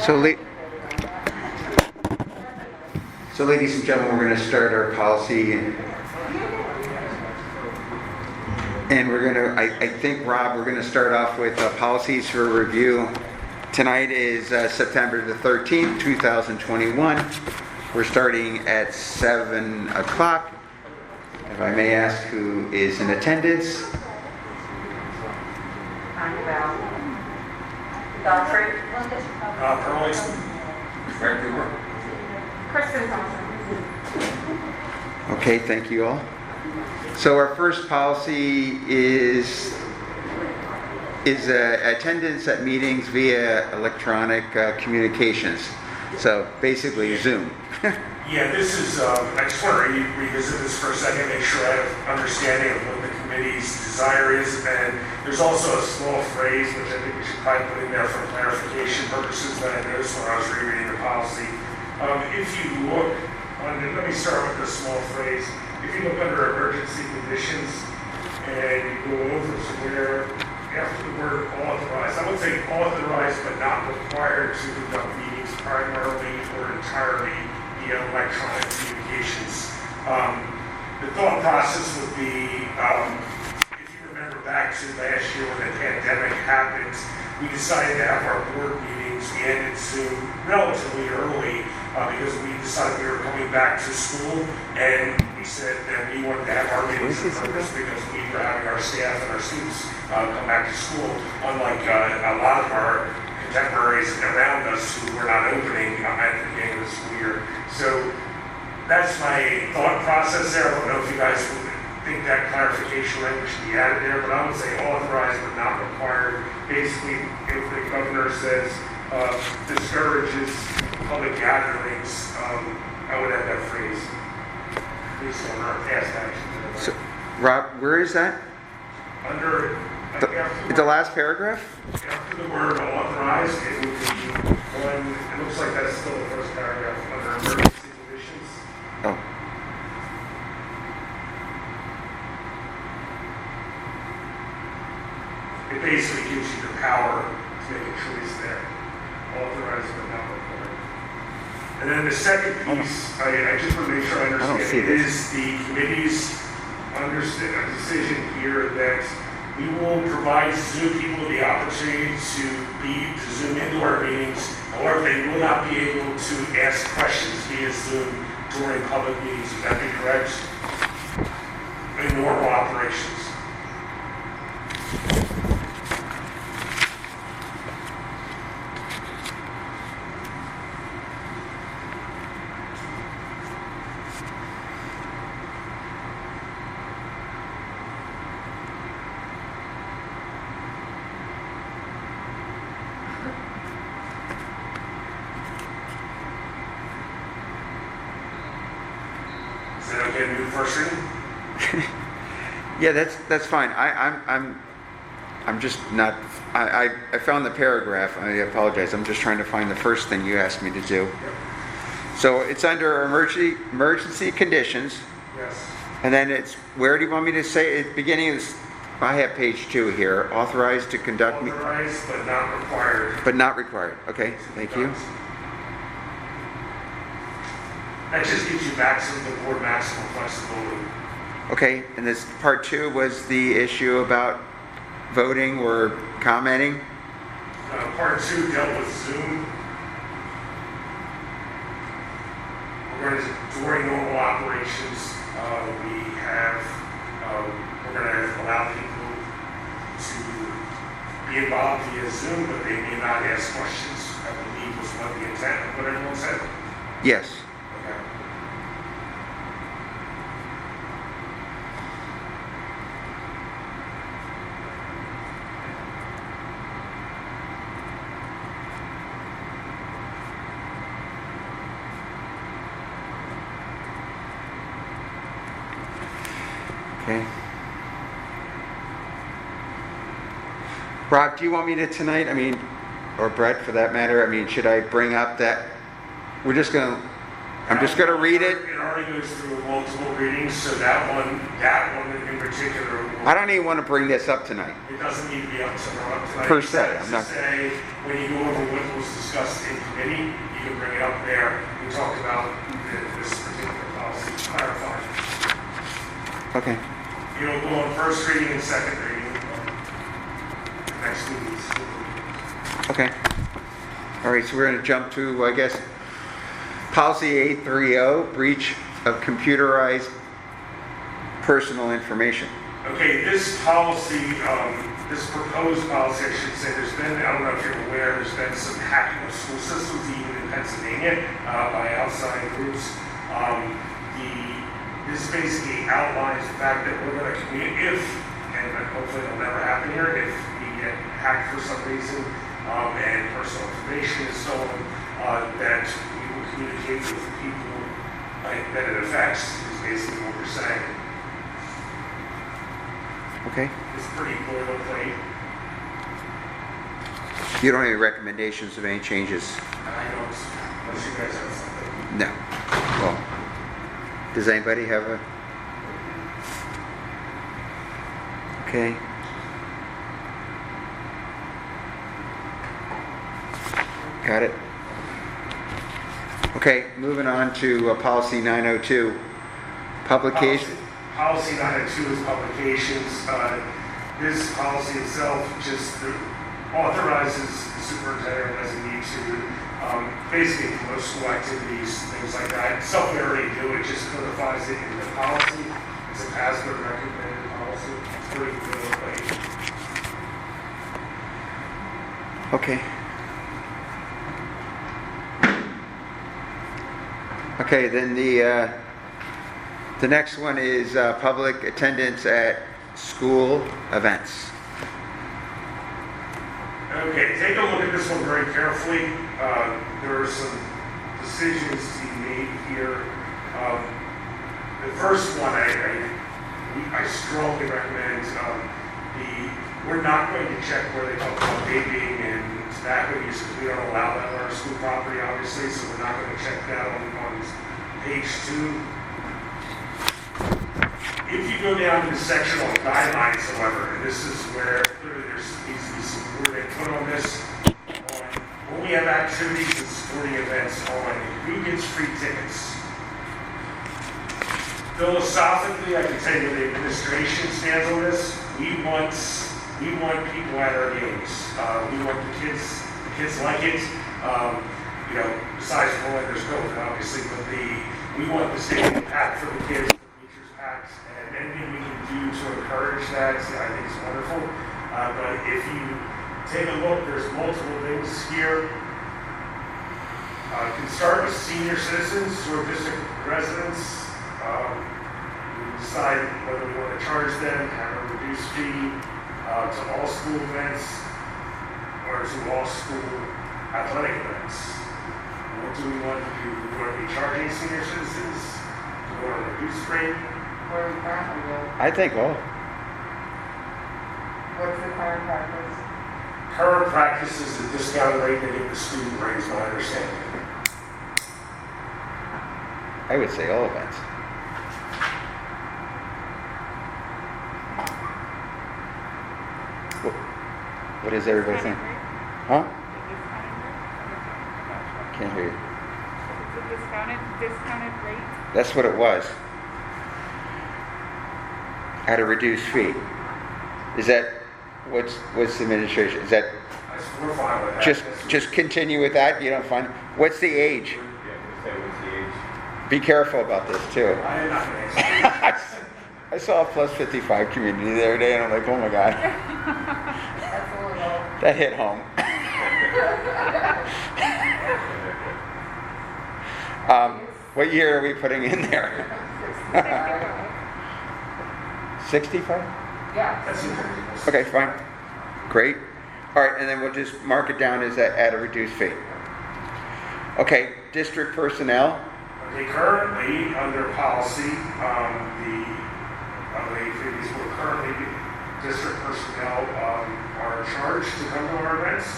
So, ladies and gentlemen, we're going to start our policy, and we're going to, I think, Rob, we're going to start off with policies for review. Tonight is September the 13th, 2021. We're starting at 7 o'clock. If I may ask who is in attendance. Godfrey. Pearl. Kristen Thompson. Okay, thank you all. So our first policy is attendance at meetings via electronic communications. So basically Zoom. Yeah, this is, I just want to revisit this for a second, make sure I have understanding of what the committee's desire is. And there's also a small phrase, which I think we should probably put in there for clarification purposes, that I noticed when I was rereading the policy. If you look, let me start with the small phrase. If you look under emergency conditions and you go over to where, after the word authorized, I would say authorized but not required to conduct meetings primarily or entirely via electronic communications. The thought process would be, if you remember back to last year when the pandemic happened, we decided to have our board meetings, we ended Zoom relatively early because we decided we were coming back to school, and we said that we wanted to have our meetings in purpose because we were having our staff and our students come back to school, unlike a lot of our contemporaries around us who were not opening at the beginning of the school year. So that's my thought process there. I don't know if you guys would think that clarification language should be added there, but I would say authorized but not required. Basically, if the governor says discourages public gatherings, I would add that phrase. Based on our past actions. So, Rob, where is that? Under The last paragraph? after the word authorized, it would be one. It looks like that's still the first paragraph under emergency conditions. Oh. It basically gives you the power to make a choice there. Authorized but not required. And then the second piece, I just want to make sure I understand, see this. is the committee's decision here that we will provide Zoom people the opportunity to Zoom into our meetings. However, they will not be able to ask questions via Zoom during public meetings. Would that be correct? In normal operations. Is that okay to do the first reading? Yeah, that's fine. I'm just not. I found the paragraph. I apologize. I'm just trying to find the first thing you asked me to do. So it's under emergency conditions, Yes. and then it's where do you want me to say it? Beginning is I have page 2 here. Authorized to conduct me, Authorized but not required. but not required. Okay, thank you. That just gives you the board maximum flexibility. Okay, and this part 2 was the issue about voting or commenting. Part 2 dealt with Zoom. During normal operations, we're going to allow people to be involved via Zoom, but they may not ask questions. I believe was what the intent of what everyone said. Yes. Okay. Okay. Rob, do you want me to tonight? I mean, or Brett for that matter? I mean, should I bring up that we're just going to I'm just going to read it. It already goes through multiple readings, so that one in particular. I don't even want to bring this up tonight. It doesn't need to be up tonight. Per se, I'm not. Say, when you go over what was discussed in committee, you can bring it up there. We talked about this particular policy, clarify. Okay. You'll go on first reading and second reading. Next week. Okay. All right, so we're going to jump to, I guess, policy 830, breach of computerized personal information. Okay, this policy, this proposed policy, I should say, there's been, I don't know if you're aware, there's been some hacking of school systems, even in Pennsylvania, by outside groups. This basically outlines the fact that we're going to communicate, and hopefully it'll never happen here, if we get hacked for some reason, and personal information is stolen, that we will communicate with the people that it affects, is basically what we're saying. Okay. It's pretty boilerplate. You don't have any recommendations of any changes? I don't, unless you guys have something. No. Well, does anybody have a? Okay. Got it. Okay, moving on to policy 902, publication. Policy 902 is publications. This policy itself just authorizes the superintendent as a need to basically promote school activities, things like that. Stuff we already do, it just codifies it in the policy. It's a password recommended policy. It's pretty boilerplate. Okay. Okay, then the next one is public attendance at school events. Okay, take a look at this one very carefully. There are some decisions to be made here. The first one, I strongly recommend we're not going to check where they talk about vaping and tobacco use because we don't allow that on our school property, obviously, so we're not going to check that on page 2. If you go down to the section on guidelines, however, and this is where clearly there needs to be some wording put on this, when we have activities and sporting events on who gets free tickets. Philosophically, I can tell you where the administration stands on this. We want people at our games. We want the kids like it. Besides rolling, there's COVID, obviously, but we want the stadium packed for the kids, the bleachers packed, and anything we can do to encourage that, I think is wonderful. But if you take a look, there's multiple things here. You can start with senior citizens who are district residents. We decide whether we want to charge them, have a reduced fee to all school events or to all school athletic events. What do we want to do? Do we want to be charging senior citizens? Do we want to reduce rate? Where we currently do. I think all. What's the current practice? Current practice is the discounted rate they give the student rates, my understanding. I would say all events. What does everybody think? Huh? Can't hear you. It's a discounted rate? That's what it was. At a reduced fee. Is that what's the administration? Is that We're fine with that. just continue with that? You don't find what's the age? What's the age? Be careful about this too. I am not going to answer. I saw a plus 55 community the other day and I'm like, oh my God. That's a little. That hit home. What year are we putting in there? 65? Yeah. That's it. Okay, fine. Great. All right, and then we'll just mark it down as at a reduced fee. Okay, district personnel. Okay, currently, under policy, these were currently district personnel are charged to come to our events.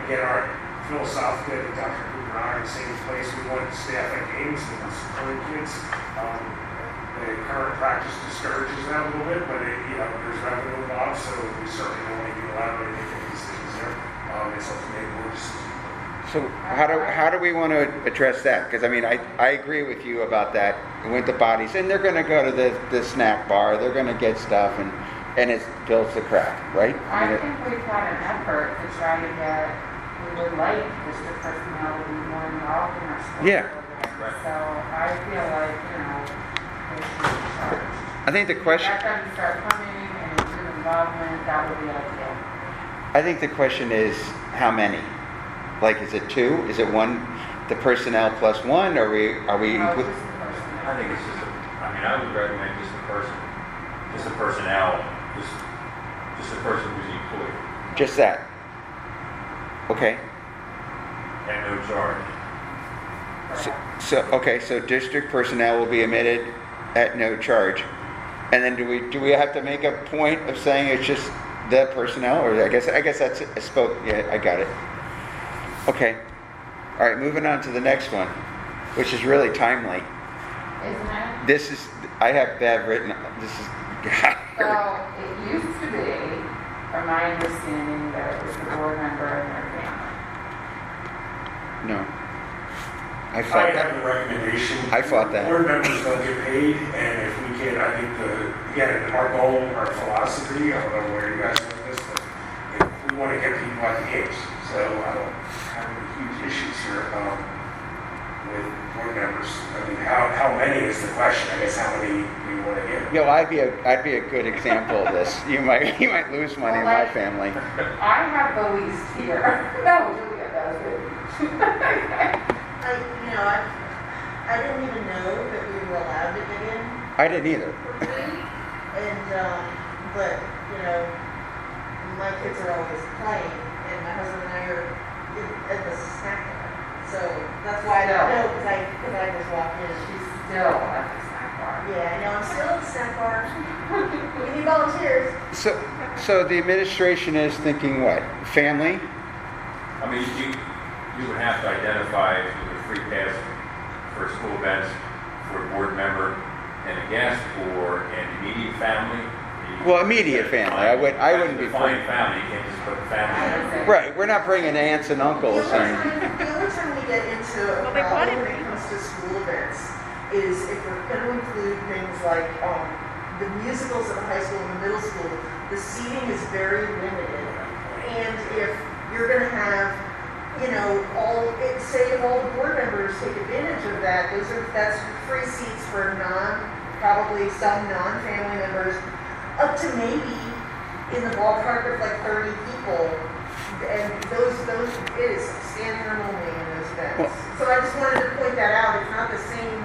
Again, our philosophically, Dr. Cooper we're not in the same place we want to staff at games with supporting kids. The current practice discourages that a little bit, but there's revenue involved, so we certainly don't want to be allowed to make any decisions there. It's up to the board decision. So how do we want to address that? Because I mean, I agree with you about that with the bodies, and they're going to go to the snack bar, they're going to get stuff, and it builds the crack, right? I think we've had an effort to try to get, we would like district personnel to be more involved in our school Yeah. programs. So I feel like, they should be charged. I think the question. Let them start coming and do involvement, that would be ideal. I think the question is how many? Like, is it two? Is it one? The personnel plus one? Are we? No, Include? just the personnel. I think it's just I would recommend just the personnel, just the person who's employed, Just that. Okay. at no charge. So district personnel will be admitted at no charge, and then do we have to make a point of saying it's just the personnel, or I guess that's I spoke. Yeah, I got it. Okay. All right, moving on to the next one, which is really timely. Isn't it? This is I have Bev written. This is God. So it used to be, from my understanding, that it was the board member and their family. No. I I fought have that. a recommendation. I fought that. Board members don't get paid, and if we can, I think again, our goal, our philosophy, I don't know where you guys are with this, but if we want to get people at the games. So I don't have any huge issues here with board members. I mean, how many is the question? I guess how many do you want to get? Yo, I'd be a good example of this. You might lose money in my family. I have the least here. No, Julia does. I didn't even know that we were allowed to get in I didn't either. for free. And, but, my kids are always playing, and my husband and I are at the snack bar. So that's why I don't know, because I just walked in. She's still at the snack bar. Yeah, I know, I'm still at the snack bar. We need volunteers. So the administration is thinking what? Family? I mean, you would have to identify if you were free pass for school events for a board member and a guest or an immediate family. Well, immediate family. I wouldn't be Define family. You can't just put family. Right. We're not bringing aunts and The uncles. only time we get into a Well, they want problem it when it right. comes to school events is if we're going to include things like the musicals at the high school and the middle school, the seating is very limited. And if you're going to have, say if all the board members take advantage of that, that's free seats for probably some non-family members, up to maybe in the ballpark of like 30 people. And those it is standing room only in those events. Well, So I just wanted to point that out. It's not the same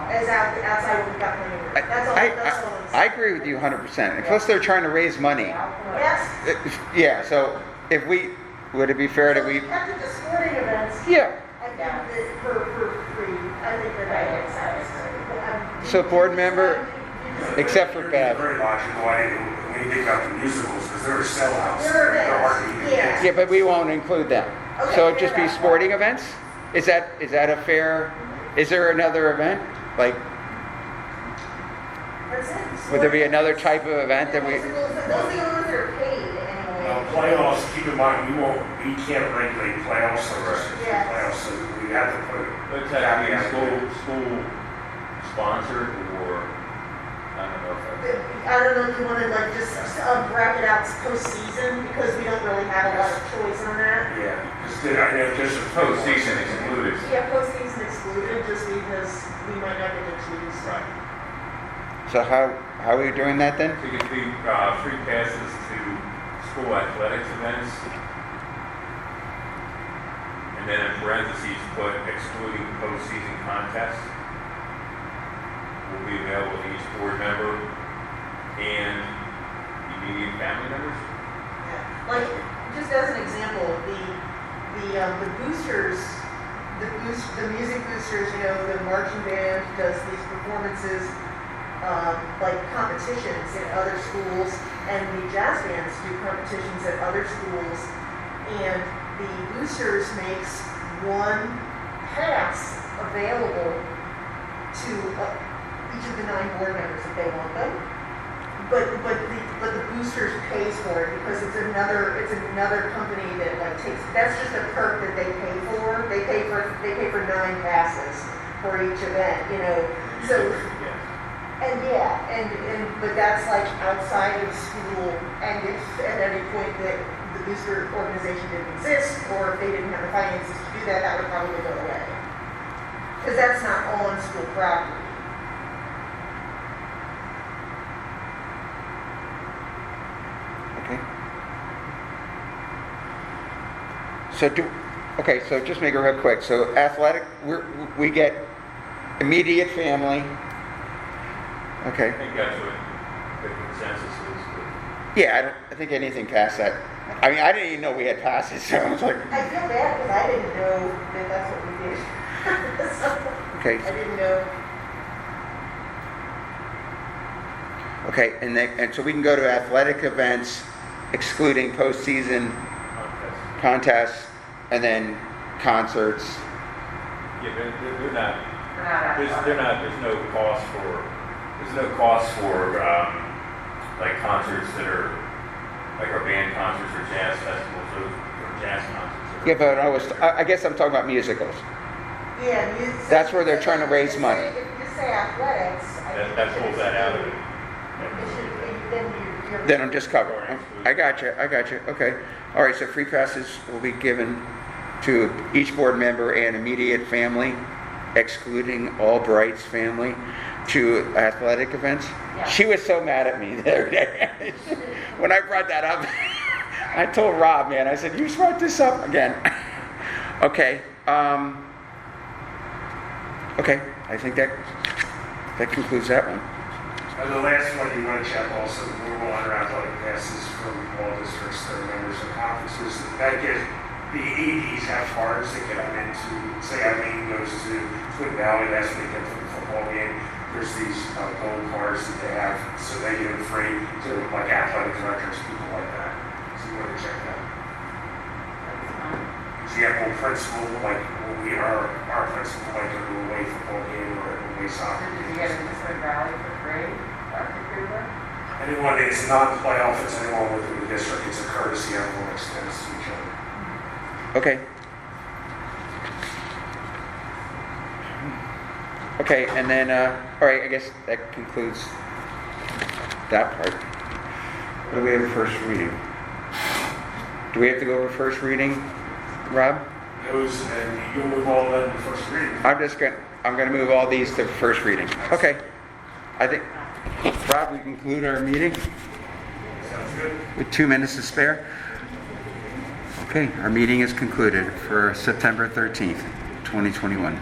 as outside what we got playing room. That's all. That's all. I agree with you 100%. And plus, they're trying to raise money. Yes. Yeah. So if would it be fair that we? After the sporting events. Yeah. I think that for free. I think that makes sense. So board member, except for Bev. Very logical. When you think about the musicals, because they're sellouts. They're They're hard to events, even yeah. get. Yeah, but we won't include them. Okay, So it'd just fair be enough. sporting events? Is that a fair? Is there another event? Like, That's it. would there be another type of event that we? Those are the ones that are paid anyway. Playoffs, keep in mind, we can't regulate playoffs or Yes. playoffs, so we have to put But it's have to be school sponsored or, I don't know if I don't know if you want to like just bracket out postseason because we don't really have a lot of choice on that. Yeah, I know just a postseason excluded. Yeah, postseason excluded just because we might not get to choose. Right. So how are we doing that then? So you can do free passes to school athletics events. And then in parentheses, put excluding postseason contests. Will be available to each board member and immediate family members. Yeah. Like just as an example, the boosters, the music boosters, the marching band does these performances. Like competitions in other schools, and the jazz bands do competitions at other schools, and the boosters makes one pass available to each of the 9 board members if they want them. But the boosters pays for it because it's another company that like takes, that's just a perk that they pay for. They pay for 9 passes for each event, you know. So but that's like outside of school, and if at any point that the booster organization didn't exist, or if they didn't have the finances to do that, that would probably go away. Because that's not on school property. So just make it real quick. So athletic, we get immediate family. Okay. I think that's what the consensus is. Yeah, I think anything past that. I mean, I didn't even know we had passes, so I was like, I feel bad because I didn't know that that's what we did. So, okay. I didn't know. Okay, and so we can go to athletic events, excluding postseason contests, and then concerts. Yeah, they're not. We're not There's no cost for like concerts that are like our band concerts or jazz festivals or jazz concerts. Yeah, but I guess I'm talking about musicals. Yeah, That's where they're trying to raise money. If you say athletics, That pulls that out of it. Then I'm just covered. I got you. Okay. All right, so free passes will be given to each board member and immediate family, excluding Albright's family, to athletic events. Yeah. She was so mad at me the other day. When I brought that up, I told Rob, man, I said, you brought this up again. Okay. Okay, I think that concludes that one. And the last one you want to check also, the normal athletic passes from all districts that are members of conferences. That gives the ADs have cards that get them into, say Eileen goes to Twin Valley last weekend for the football game. There's these gold cards that they have, so they get them free to like athletic directors, people like that. So you want to check that. Example, principal, like our principal, like a away football game or a away soccer Did you game. get a Twin Valley for free? Dr. Cooper? Anyone, it's not playoff, it's anyone within the district, it's a courtesy, everyone extends to each other. Okay. Okay, and then, all right, I guess that concludes that part. What do we have first reading? Do we have to go over first reading, Rob? Those, and you'll move all of them to first reading. I'm gonna move all these to first reading. Okay. I think, Rob, we conclude our meeting Sounds good. with 2 minutes to spare. Okay, our meeting is concluded for September 13th, 2021.